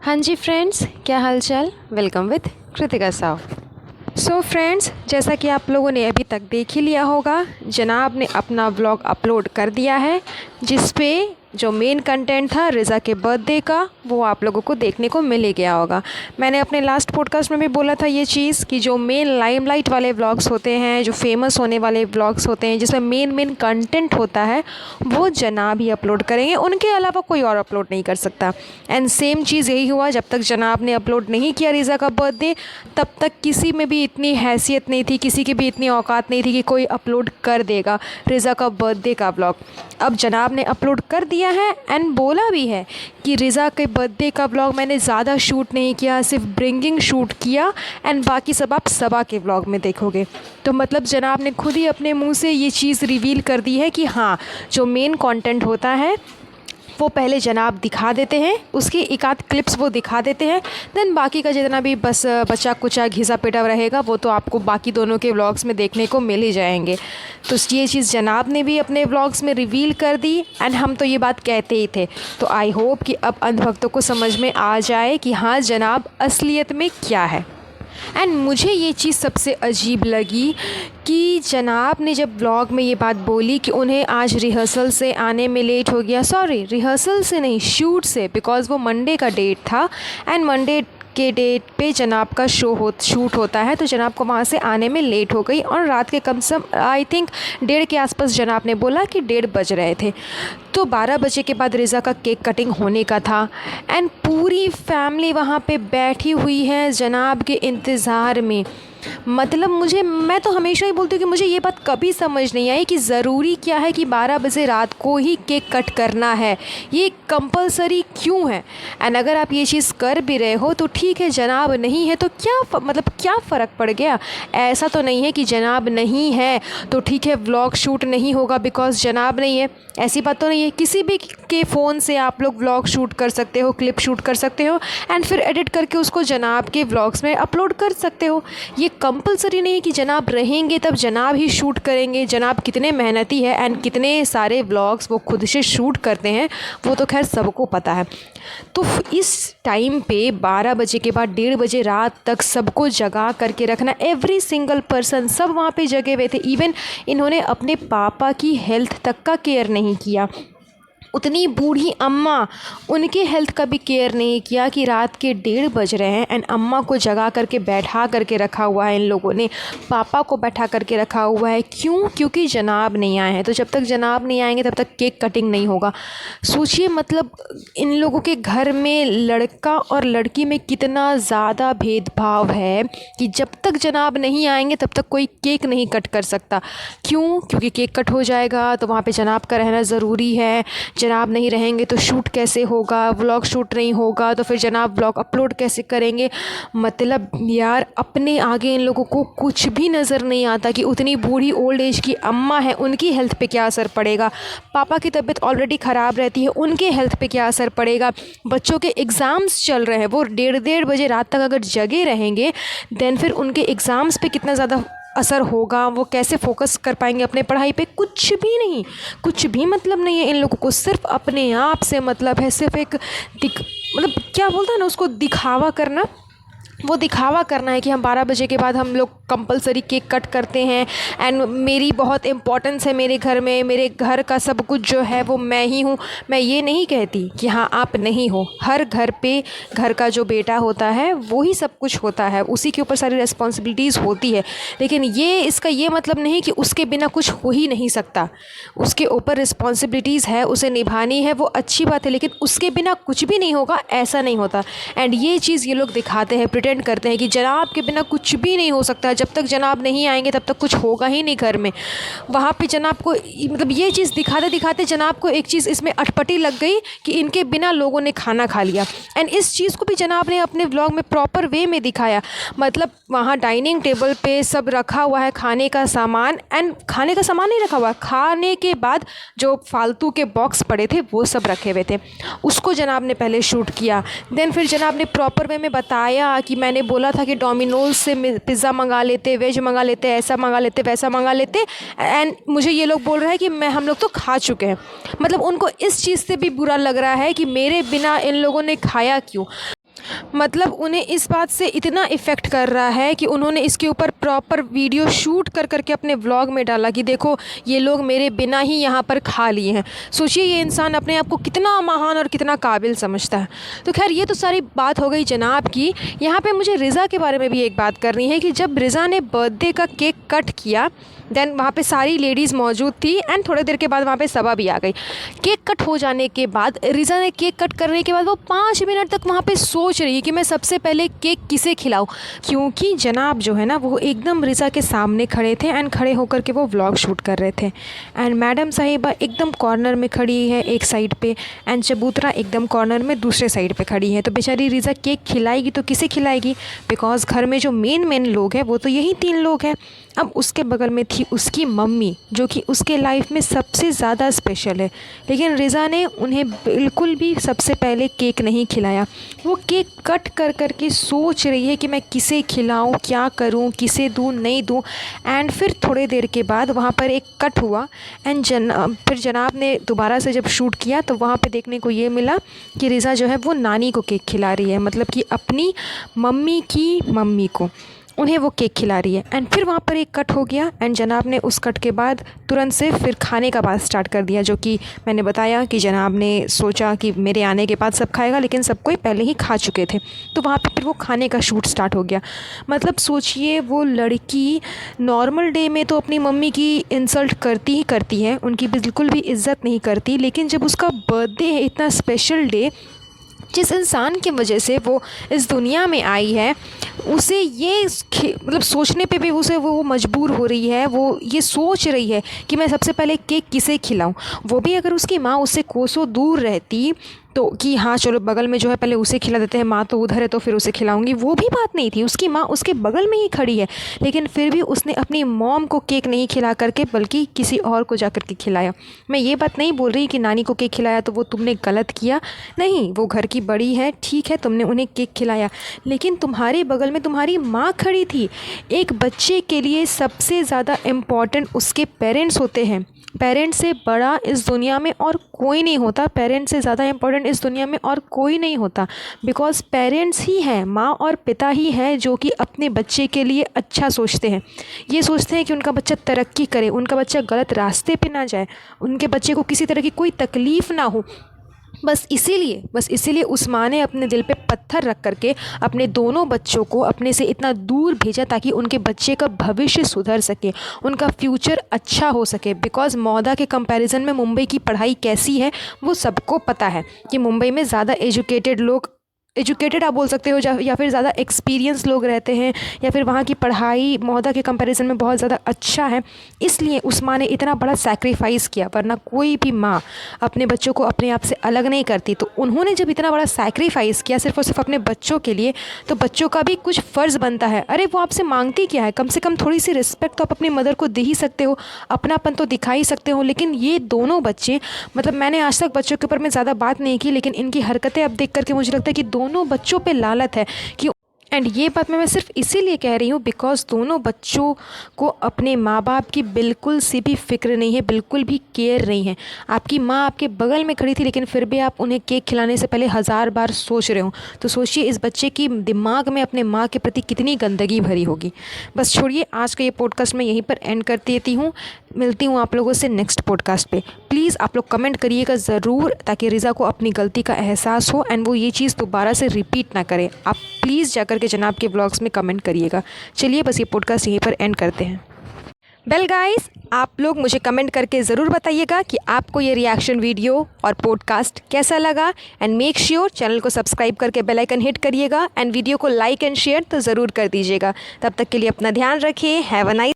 हाँ जी फ्रेंड्स, क्या हाल चाल। Welcome with Kritika Sao. So friends, जैसा कि आप लोगों ने अभी तक देख ही लिया होगा, जनाब ने अपना व्लॉग अपलोड कर दिया है जिस पे जो मेन कंटेंट था रिज़ा के बर्थडे का वो आप लोगों को देखने को मिल ही गया होगा। मैंने अपने लास्ट पॉडकास्ट में भी बोला था ये चीज़ कि जो मेन लाइमलाइट वाले व्लॉग्स होते हैं, जो फेमस होने वाले व्लॉग्स होते हैं जिसमें मेन कंटेंट होता है, वो जनाब ही अपलोड करेंगे, उनके अलावा कोई और अपलोड नहीं कर सकता। एंड सेम चीज़ यही हुआ, जब तक जनाब ने अपलोड नहीं किया रिज़ा का बर्थडे, तब तक किसी में भी इतनी हैसियत नहीं थी, किसी की भी इतनी औकात नहीं थी कि कोई अपलोड कर देगा रिज़ा का बर्थडे का व्लॉग। अब जनाब ने अपलोड कर दिया है एंड बोला भी है कि रिज़ा के बर्थडे का व्लॉग मैंने ज़्यादा शूट नहीं किया, सिर्फ ब्रिंगिंग शूट किया एंड बाकी सब आप सबा के व्लॉग में देखोगे। तो मतलब जनाब ने खुद ही अपने मुंह से ये चीज़ रिवील कर दी है कि हाँ, जो मेन कंटेंट होता है वो पहले जनाब दिखा देते हैं, उसकी एक आध क्लिप्स वो दिखा देते हैं, देन बाकी का जितना भी बस बचा कुचा घिसा पिटा रहेगा वो तो आपको बाकी दोनों के व्लॉग्स में देखने को मिल ही जाएंगे। तो ये चीज़ जनाब ने भी अपने व्लॉग्स में रिवील कर दी एंड हम तो ये बात कहते ही थे। तो आई होप कि अब अंधभक्तों को समझ में आ जाए कि हाँ, जनाब असलियत में क्या है। एंड मुझे ये चीज़ सबसे अजीब लगी कि जनाब ने जब ब्लॉग में ये बात बोली कि उन्हें आज रिहर्सल से आने में लेट हो गया, सॉरी रिहर्सल से नहीं, शूट से, बिकॉज़ वो मंडे का डेट था एंड मंडे के डेट पे जनाब का शूट होता है, तो जनाब को वहाँ से आने में लेट हो गई और रात के कम से कम आई थिंक 1:30 के आसपास जनाब ने बोला कि 1:30 बज रहे थे। तो 12 बजे के बाद रिज़ा का केक कटिंग होने का था एंड पूरी फैमिली वहाँ पे बैठी हुई है जनाब के इंतज़ार में। मतलब मैं तो हमेशा ही बोलती हूँ कि मुझे ये बात कभी समझ नहीं आई कि ज़रूरी क्या है कि 12 बजे रात को ही केक कट करना है, ये कंपलसरी क्यों है। एंड अगर आप ये चीज़ कर भी रहे हो तो ठीक है, जनाब नहीं है तो क्या फ़र्क पड़ गया। ऐसा तो नहीं है कि जनाब नहीं है तो ठीक है व्लॉग शूट नहीं होगा बिकॉज़ जनाब नहीं है, ऐसी बात तो नहीं है। किसी भी के फ़ोन से आप लोग व्लॉग शूट कर सकते हो, क्लिप शूट कर सकते हो एंड फिर एडिट करके उसको जनाब के व्लॉग्स में अपलोड कर सकते हो। ये कंपलसरी नहीं है कि जनाब रहेंगे तब जनाब ही शूट करेंगे। जनाब कितने मेहनती है एंड कितने सारे व्लॉग्स वो खुद से शूट करते हैं, वो तो खैर सबको पता है। तो इस टाइम पे 12 बजे के बाद 1:30 बजे रात तक सबको जगा करके रखना, एवरी सिंगल पर्सन, सब वहाँ पे जगे हुए थे। इवन इन्होंने अपने पापा की हेल्थ तक का केयर नहीं किया। उतनी बूढ़ी अम्मा, उनके हेल्थ का भी केयर नहीं किया कि रात के 1:30 बज रहे हैं एंड अम्मा को जगा करके बैठा करके रखा हुआ है इन लोगों ने, पापा को बैठा करके रखा हुआ है। क्यों? क्योंकि जनाब नहीं आए हैं। तो जब तक जनाब नहीं आएंगे तब तक केक कटिंग नहीं होगा। सोचिए, मतलब इन लोगों के घर में लड़का और लड़की में कितना ज़्यादा भेदभाव है कि जब तक जनाब नहीं आएंगे तब तक कोई केक नहीं कट कर सकता। क्यों? क्योंकि केक कट हो जाएगा तो वहाँ पे जनाब का रहना ज़रूरी है। जनाब नहीं रहेंगे तो शूट कैसे होगा, व्लॉग शूट नहीं होगा तो फिर जनाब व्लॉग अपलोड कैसे करेंगे। मतलब यार, अपने आगे इन लोगों को कुछ भी नज़र नहीं आता कि उतनी बूढ़ी ओल्ड एज की अम्मा है, उनकी हेल्थ पे क्या असर पड़ेगा। पापा की तबीयत ऑलरेडी ख़राब रहती है, उनके हेल्थ पे क्या असर पड़ेगा। बच्चों के एग्ज़ाम्स चल रहे हैं, वो 1:30 बजे रात तक अगर जगे रहेंगे देन फिर उनके एग्ज़ाम्स पे कितना ज़्यादा असर होगा, वो कैसे फोकस कर पाएंगे अपने पढ़ाई पे। कुछ भी नहीं, कुछ भी मतलब नहीं है इन लोगों को, सिर्फ अपने आप से मतलब है, सिर्फ एक मतलब क्या बोलता है ना उसको, दिखावा करना। वो दिखावा करना है कि हम 12 बजे के बाद हम लोग कंपलसरी केक कट करते हैं एंड मेरी बहुत इम्पोर्टेंस है मेरे घर में, मेरे घर का सब कुछ जो है वो मैं ही हूँ। मैं ये नहीं कहती कि हाँ आप नहीं हो, हर घर पे घर का जो बेटा होता है वो ही सब कुछ होता है, उसी के ऊपर सारी रिस्पॉन्सिबिलिटीज़ होती है। लेकिन इसका ये मतलब नहीं कि उसके बिना कुछ हो ही नहीं सकता। उसके ऊपर रिस्पॉन्सिबिलिटीज़ है, उसे निभानी है, वो अच्छी बात है, लेकिन उसके बिना कुछ भी नहीं होगा, ऐसा नहीं होता। एंड ये चीज़ ये लोग दिखाते हैं, प्रिटेंड करते हैं कि जनाब के बिना कुछ भी नहीं हो सकता। जब तक जनाब नहीं आएंगे तब तक कुछ होगा ही नहीं घर में। वहाँ पे जनाब को मतलब ये चीज़ दिखाते दिखाते जनाब को एक चीज़ इसमें अटपटी लग गई कि इनके बिना लोगों ने खाना खा लिया। एंड इस चीज़ को भी जनाब ने अपने व्लॉग में प्रॉपर वे में दिखाया। मतलब वहाँ डाइनिंग टेबल पे सब रखा हुआ है खाने का सामान, एंड खाने का सामान नहीं रखा हुआ, खाने के बाद जो फालतू के बॉक्स पड़े थे वो सब रखे हुए थे, उसको जनाब ने पहले शूट किया। देन फिर जनाब ने प्रॉपर वे में बताया कि मैंने बोला था कि डोमिनोज से पिज़्ज़ा मंगा लेते, वेज मंगा लेते, ऐसा मंगा लेते, वैसा मंगा लेते, एंड मुझे ये लोग बोल रहे हैं कि हम लोग तो खा चुके हैं। मतलब उनको इस चीज़ से भी बुरा लग रहा है कि मेरे बिना इन लोगों ने खाया क्यों। मतलब उन्हें इस बात से इतना इफ़ेक्ट कर रहा है कि उन्होंने इसके ऊपर प्रॉपर वीडियो शूट कर करके अपने व्लॉग में डाला कि देखो ये लोग मेरे बिना ही यहाँ पर खा लिए हैं। सोचिए ये इंसान अपने आप को कितना महान और कितना काबिल समझता है। तो खैर ये तो सारी बात हो गई जनाब की। यहाँ पे मुझे रिज़ा के बारे में भी एक बात करनी है कि जब रिज़ा ने बर्थडे का केक कट किया, देन वहाँ पे सारी लेडीज़ मौजूद थी एंड थोड़ी देर के बाद वहाँ पे सबा भी आ गई। केक कट हो जाने के बाद रिज़ा ने केक कट करने के बाद वो 5 मिनट तक वहाँ पे सोच रही है कि मैं सबसे पहले केक किसे खिलाऊं, क्योंकि जनाब जो है ना वो एकदम रिज़ा के सामने खड़े थे एंड खड़े होकर के वो व्लॉग शूट कर रहे थे। एंड मैडम साहिबा एकदम कॉर्नर में खड़ी है एक साइड पे एंड चबूतरा एकदम कॉर्नर में दूसरे साइड पे खड़ी है। तो बेचारी रिज़ा केक खिलाएगी तो किसे खिलाएगी, बिकॉज़ घर में जो मेन लोग हैं वो तो यही 3 लोग हैं। अब उसके बगल में थी उसकी मम्मी जो कि उसके लाइफ में सबसे ज़्यादा स्पेशल है, लेकिन रिज़ा ने उन्हें बिल्कुल भी सबसे पहले केक नहीं खिलाया। वो केक कट कर कर के सोच रही है कि मैं किसे खिलाऊं, क्या करूं, किसे दूं, नहीं दूं। एंड फिर थोड़ी देर के बाद वहाँ पर एक कट हुआ एंड फिर जनाब ने दोबारा से जब शूट किया तो वहाँ पे देखने को ये मिला कि रिज़ा जो है वो नानी को केक खिला रही है, मतलब कि अपनी मम्मी की मम्मी को उन्हें वो केक खिला रही है। एंड फिर वहाँ पर एक कट हो गया एंड जनाब ने उस कट के बाद तुरंत से फिर खाने का बात स्टार्ट कर दिया, जो कि मैंने बताया कि जनाब ने सोचा कि मेरे आने के बाद सब खाएगा, लेकिन सब कोई पहले ही खा चुके थे। तो वहाँ पे फिर वो खाने का शूट स्टार्ट हो गया। मतलब सोचिए वो लड़की नॉर्मल डे में तो अपनी मम्मी की इंसल्ट करती ही करती है, उनकी बिल्कुल भी इज़्ज़त नहीं करती, लेकिन जब उसका बर्थडे है, इतना स्पेशल डे, जिस इंसान की वजह से वो इस दुनिया में आई है, उसे ये मतलब सोचने पे भी उसे वो मजबूर हो रही है, वो ये सोच रही है कि मैं सबसे पहले केक किसे खिलाऊं। वो भी अगर उसकी माँ उससे कोसों दूर रहती तो कि हाँ चलो बगल में जो है पहले उसे खिला देते हैं, माँ तो उधर है तो फिर उसे खिलाऊंगी, वो भी बात नहीं थी। उसकी माँ उसके बगल में ही खड़ी है, लेकिन फिर भी उसने अपनी मॉम को केक नहीं खिला करके बल्कि किसी और को जा कर के खिलाया। मैं ये बात नहीं बोल रही कि नानी को केक खिलाया तो वो तुमने गलत किया, नहीं, वो घर की बड़ी है, ठीक है, तुमने उन्हें केक खिलाया, लेकिन तुम्हारे बगल में तुम्हारी माँ खड़ी थी। एक बच्चे के लिए सबसे ज़्यादा इम्पॉर्टेंट उसके पेरेंट्स होते हैं। पेरेंट्स से बड़ा इस दुनिया में और कोई नहीं होता, पेरेंट्स से ज़्यादा इम्पोर्टेंट इस दुनिया में और कोई नहीं होता, बिकॉज़ पेरेंट्स ही हैं, माँ और पिता ही हैं जो कि अपने बच्चे के लिए अच्छा सोचते हैं। ये सोचते हैं कि उनका बच्चा तरक्की करे, उनका बच्चा गलत रास्ते पे ना जाए, उनके बच्चे को किसी तरह की कोई तकलीफ़ ना हो। बस इसीलिए उस माँ ने अपने दिल पे पत्थर रख करके अपने दोनों बच्चों को अपने से इतना दूर भेजा ताकि उनके बच्चे का भविष्य सुधर सके, उनका फ्यूचर अच्छा हो सके। बिकॉज़ मौदा के कंपैरिजन में मुंबई की पढ़ाई कैसी है वो सबको पता है कि मुंबई में ज़्यादा एजुकेटेड आप बोल सकते हो या फिर ज़्यादा एक्सपीरियंस लोग रहते हैं, या फिर वहाँ की पढ़ाई मौदा के कंपैरिजन में बहुत ज़्यादा अच्छा है। इसलिए उस माँ ने इतना बड़ा सैक्रिफाइस किया, वरना कोई भी माँ अपने बच्चों को अपने आप से अलग नहीं करती। तो उन्होंने जब इतना बड़ा सैक्रिफाइस किया सिर्फ और सिर्फ अपने बच्चों के लिए, तो बच्चों का भी कुछ फ़र्ज़ बनता है। अरे वो आपसे मांगती क्या है, कम से कम थोड़ी सी रिस्पेक्ट तो आप अपनी मदर को दे ही सकते हो, अपनापन तो दिखा ही सकते हो। लेकिन ये दोनों बच्चे, मतलब मैंने आज तक बच्चों के ऊपर में ज़्यादा बात नहीं की, लेकिन इनकी हरकतें अब देख करके मुझे लगता है कि दोनों बच्चों पे लानत है कि एंड ये बात मैं सिर्फ इसीलिए कह रही हूँ बिकॉज़ दोनों बच्चों को अपने माँ बाप की बिल्कुल सी भी फ़िक्र नहीं है, बिल्कुल भी केयर नहीं है। आपकी माँ आपके बगल में खड़ी थी, लेकिन फिर भी आप उन्हें केक खिलाने से पहले 1000 बार सोच रहे हो। तो सोचिए इस बच्चे की दिमाग में अपने माँ के प्रति कितनी गंदगी भरी होगी। बस छोड़िए, आज का ये पॉडकास्ट मैं यहीं पर एंड कर देती हूँ। मिलती हूँ आप लोगों से नेक्स्ट पॉडकास्ट पे। प्लीज़ आप लोग कमेंट करिएगा ज़रूर, ताकि रिज़ा को अपनी गलती का एहसास हो एंड वो ये चीज़ दोबारा से रिपीट ना करे। आप प्लीज़ जाकर के जनाब के ब्लॉग्स में कमेंट करिएगा। चलिए बस ये पॉडकास्ट यहीं पर एंड करते हैं। वेल गाइस, आप लोग मुझे कमेंट करके ज़रूर बताइएगा कि आपको ये रिएक्शन वीडियो और पॉडकास्ट कैसा लगा, एंड मेक श्योर चैनल को सब्सक्राइब करके बेल आइकन हिट करिएगा एंड वीडियो को लाइक एंड शेयर तो ज़रूर कर दीजिएगा। तब तक के लिए अपना ध्यान रखिए। Have a nice